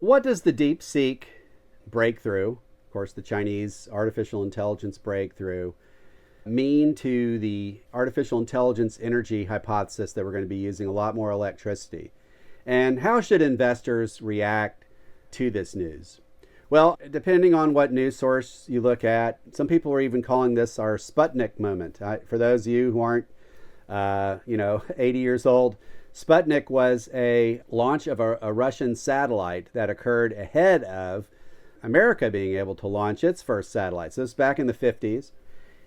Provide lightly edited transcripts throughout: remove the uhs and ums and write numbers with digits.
What does the Deepseek breakthrough, of course, the Chinese artificial intelligence breakthrough, mean to the artificial intelligence energy hypothesis that we're going to be using a lot more electricity? And how should investors react to this news? Well, depending on what news source you look at, some people are even calling this our Sputnik moment. For those of you who aren't, 80 years old, Sputnik was a launch of a Russian satellite that occurred ahead of America being able to launch its first satellite. So this was back in the 50s.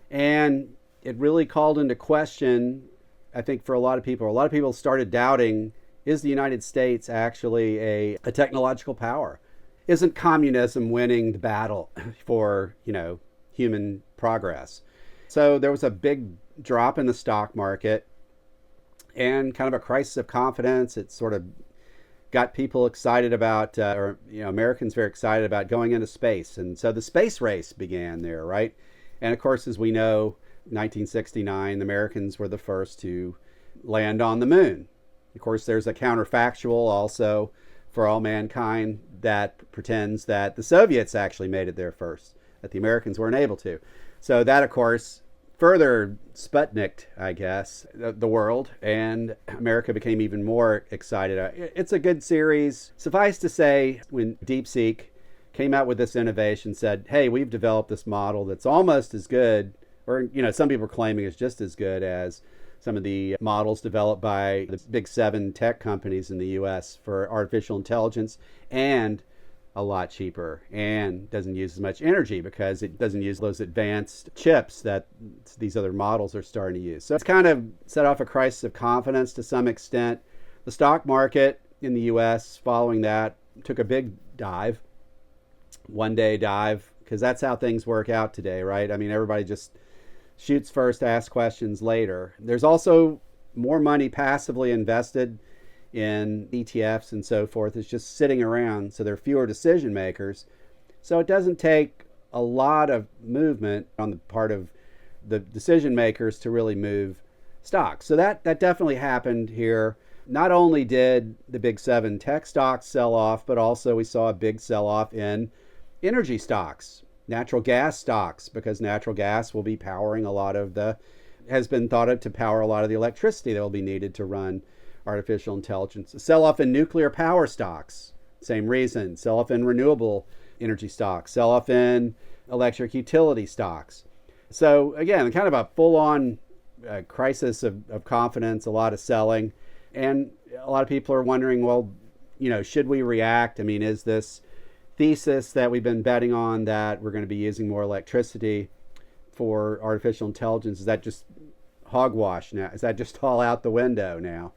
And it really called into question, I think, for a lot of people started doubting, is the United States actually a technological power? Isn't communism winning the battle for, human progress? So there was a big drop in the stock market and kind of a crisis of confidence. It sort of got people excited about, Americans very excited about going into space. And so the space race began there, right? And of course, as we know, 1969, the Americans were the first to land on the moon. Of course, there's a counterfactual also for all mankind that pretends that the Soviets actually made it there first, that the Americans weren't able to. So that, of course, further Sputniked, I guess, the world, and America became even more excited. It's a good series. Suffice to say, when Deepseek came out with this innovation, said, hey, we've developed this model that's almost as good, or, some people are claiming it's just as good as some of the models developed by the big 7 tech companies in the US for artificial intelligence, and a lot cheaper, and doesn't use as much energy because it doesn't use those advanced chips that these other models are starting to use. So it's kind of set off a crisis of confidence to some extent. The stock market in the US following that took a big dive, one-day dive, because that's how things work out today, right? I mean, everybody just shoots first, asks questions later. There's also more money passively invested in ETFs and so forth. It's just sitting around, so there are fewer decision makers. So it doesn't take a lot of movement on the part of the decision makers to really move stocks. So that definitely happened here. Not only did the big 7 tech stocks sell off, but also we saw a big sell-off in energy stocks, natural gas stocks, because natural gas will be powering has been thought of to power a lot of the electricity that will be needed to run artificial intelligence. Sell off in nuclear power stocks, same reason. Sell off in renewable energy stocks. Sell off in electric utility stocks. So again, kind of a full-on crisis of confidence, a lot of selling. And a lot of people are wondering, well, should we react? I mean, is this thesis that we've been betting on that we're going to be using more electricity for artificial intelligence, is that just hogwash now? Is that just all out the window now?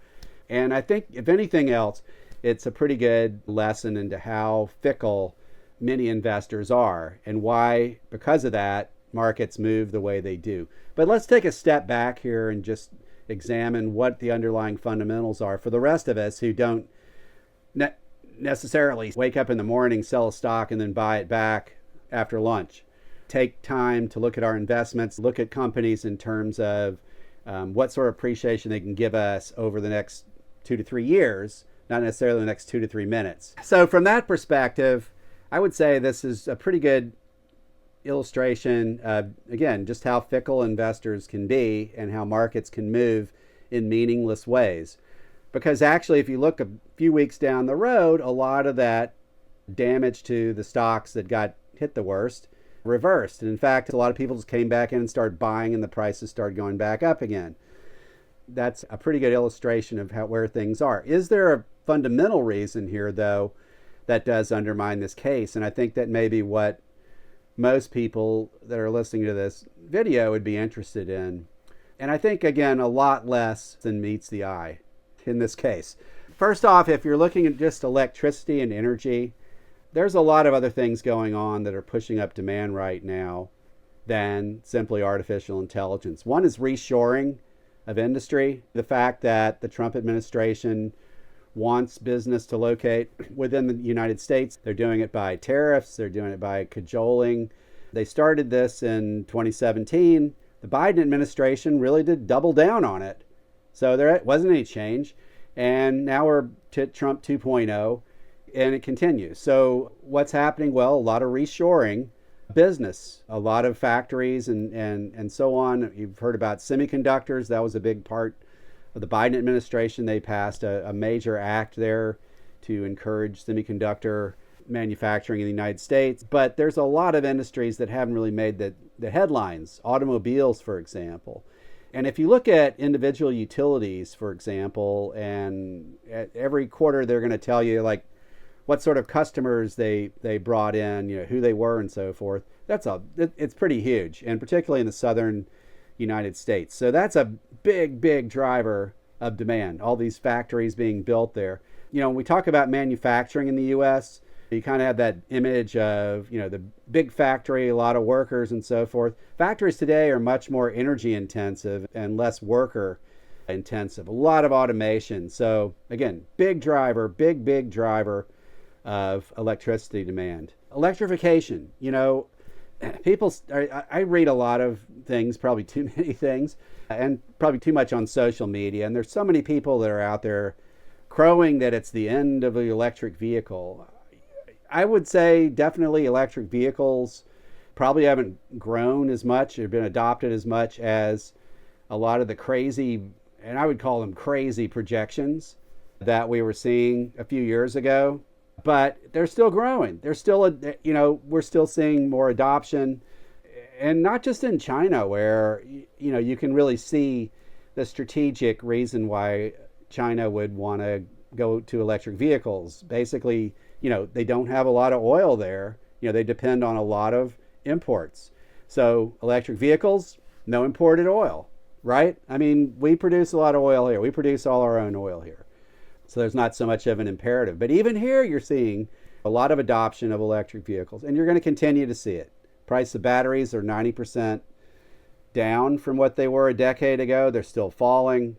And I think, if anything else, it's a pretty good lesson into how fickle many investors are and why, because of that, markets move the way they do. But let's take a step back here and just examine what the underlying fundamentals are for the rest of us who don't necessarily wake up in the morning, sell a stock, and then buy it back after lunch. Take time to look at our investments, look at companies in terms of what sort of appreciation they can give us over the next 2 to 3 years, not necessarily the next 2 to 3 minutes. So from that perspective, I would say this is a pretty good illustration of, again, just how fickle investors can be and how markets can move in meaningless ways. Because actually, if you look a few weeks down the road, a lot of that damage to the stocks that got hit the worst reversed. And in fact, a lot of people just came back in and started buying, and the prices started going back up again. That's a pretty good illustration of where things are. Is there a fundamental reason here, though, that does undermine this case? And I think that may be what most people that are listening to this video would be interested in. And I think, again, a lot less than meets the eye in this case. First off, if you're looking at just electricity and energy, there's a lot of other things going on that are pushing up demand right now than simply artificial intelligence. One is reshoring of industry. The fact that the Trump administration wants business to locate within the United States. They're doing it by tariffs. They're doing it by cajoling. They started this in 2017. The Biden administration really did double down on it. So there wasn't any change. And now we're to Trump 2.0. and it continues. So what's happening? Well, a lot of reshoring business, a lot of factories and so on. You've heard about semiconductors. That was a big part of the Biden administration. They passed a major act there to encourage semiconductor manufacturing in the United States. But there's a lot of industries that haven't really made the headlines. Automobiles, for example. And if you look at individual utilities, for example, and every quarter they're going to tell you like what sort of customers they brought in, who they were and so forth. It's pretty huge, and particularly in the southern United States. So that's a big driver of demand. All these factories being built there. When we talk about manufacturing in the U.S., you kind of have that image of, the big factory, a lot of workers and so forth. Factories today are much more energy intensive and less worker intensive. A lot of automation. So again, big driver of electricity demand. Electrification, I read a lot of things, probably too many things, and probably too much on social media. And there's so many people that are out there crowing that it's the end of the electric vehicle. I would say definitely electric vehicles probably haven't grown as much or been adopted as much as a lot of the crazy, and I would call them crazy projections that we were seeing a few years ago. But they're still growing. They're still, we're still seeing more adoption, and not just in China, where you can really see the strategic reason why China would want to go to electric vehicles. Basically, they don't have a lot of oil there. They depend on a lot of imports. So electric vehicles, no imported oil, right? I mean, we produce a lot of oil here. We produce all our own oil here. So there's not so much of an imperative. But even here, you're seeing a lot of adoption of electric vehicles, and you're going to continue to see it. Price of batteries are 90% down from what they were a decade ago. They're still falling.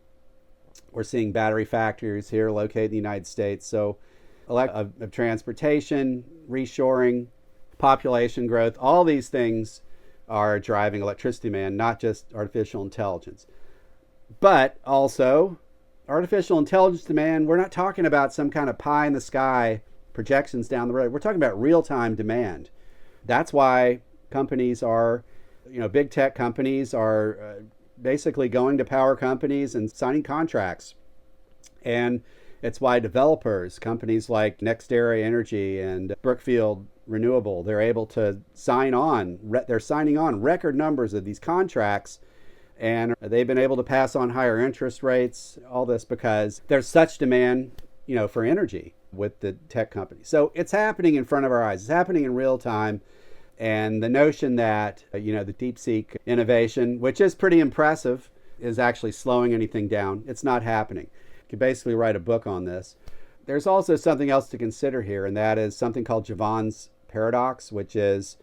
We're seeing battery factories here located in the United States. So of transportation, reshoring, population growth, all these things are driving electricity demand, not just artificial intelligence. But also artificial intelligence demand, we're not talking about some kind of pie in the sky projections down the road. We're talking about real-time demand. That's why companies are, big tech companies are basically going to power companies and signing contracts. And it's why developers, companies like NextEra Energy and Brookfield Renewable, they're able to signing on record numbers of these contracts, and they've been able to pass on higher interest rates, all this because there's such demand, for energy with the tech companies. So it's happening in front of our eyes. It's happening in real time. And the notion that, the Deepseek innovation, which is pretty impressive, is actually slowing anything down. It's not happening. You could basically write a book on this. There's also something else to consider here, and that is something called Javon's paradox, which is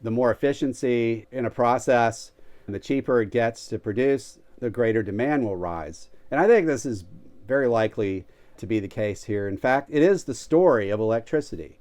the more efficiency in a process and the cheaper it gets to produce, the greater demand will rise. And I think this is very likely to be the case here. In fact, it is the story of electricity,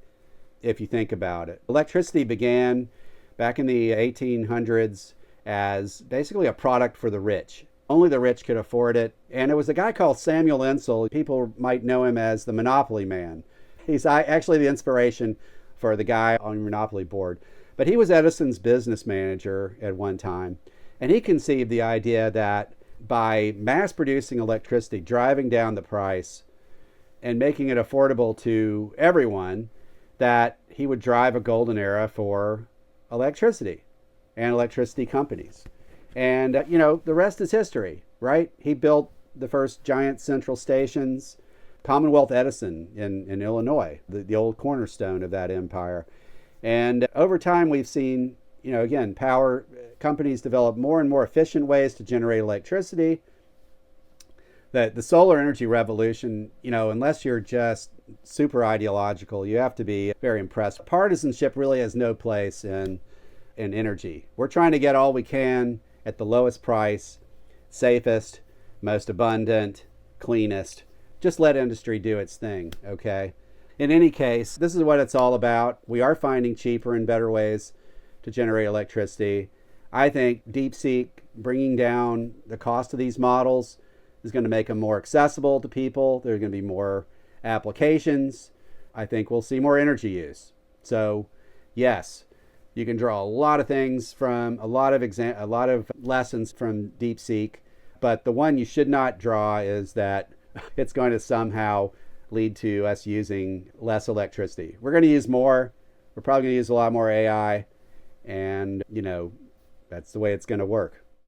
if you think about it. Electricity began back in the 1800s as basically a product for the rich. Only the rich could afford it. And it was a guy called Samuel Insull. People might know him as the Monopoly Man. He's actually the inspiration for the guy on the Monopoly board. But he was Edison's business manager at one time. And he conceived the idea that by mass producing electricity, driving down the price and making it affordable to everyone, that he would drive a golden era for electricity and electricity companies. And, the rest is history, right? He built the first giant central stations, Commonwealth Edison in Illinois, the old cornerstone of that empire. And over time, we've seen, again, power companies develop more and more efficient ways to generate electricity. The solar energy revolution, unless you're just super ideological, you have to be very impressed. Partisanship really has no place in energy. We're trying to get all we can at the lowest price, safest, most abundant, cleanest. Just let industry do its thing, okay? In any case, this is what it's all about. We are finding cheaper and better ways to generate electricity. I think Deepseek, bringing down the cost of these models, is going to make them more accessible to people. There are going to be more applications. I think we'll see more energy use. So, yes, you can draw a lot of things from a lot of lessons from Deepseek, but the one you should not draw is that it's going to somehow lead to us using less electricity. We're going to use more. We're probably going to use a lot more AI, and that's the way it's going to work.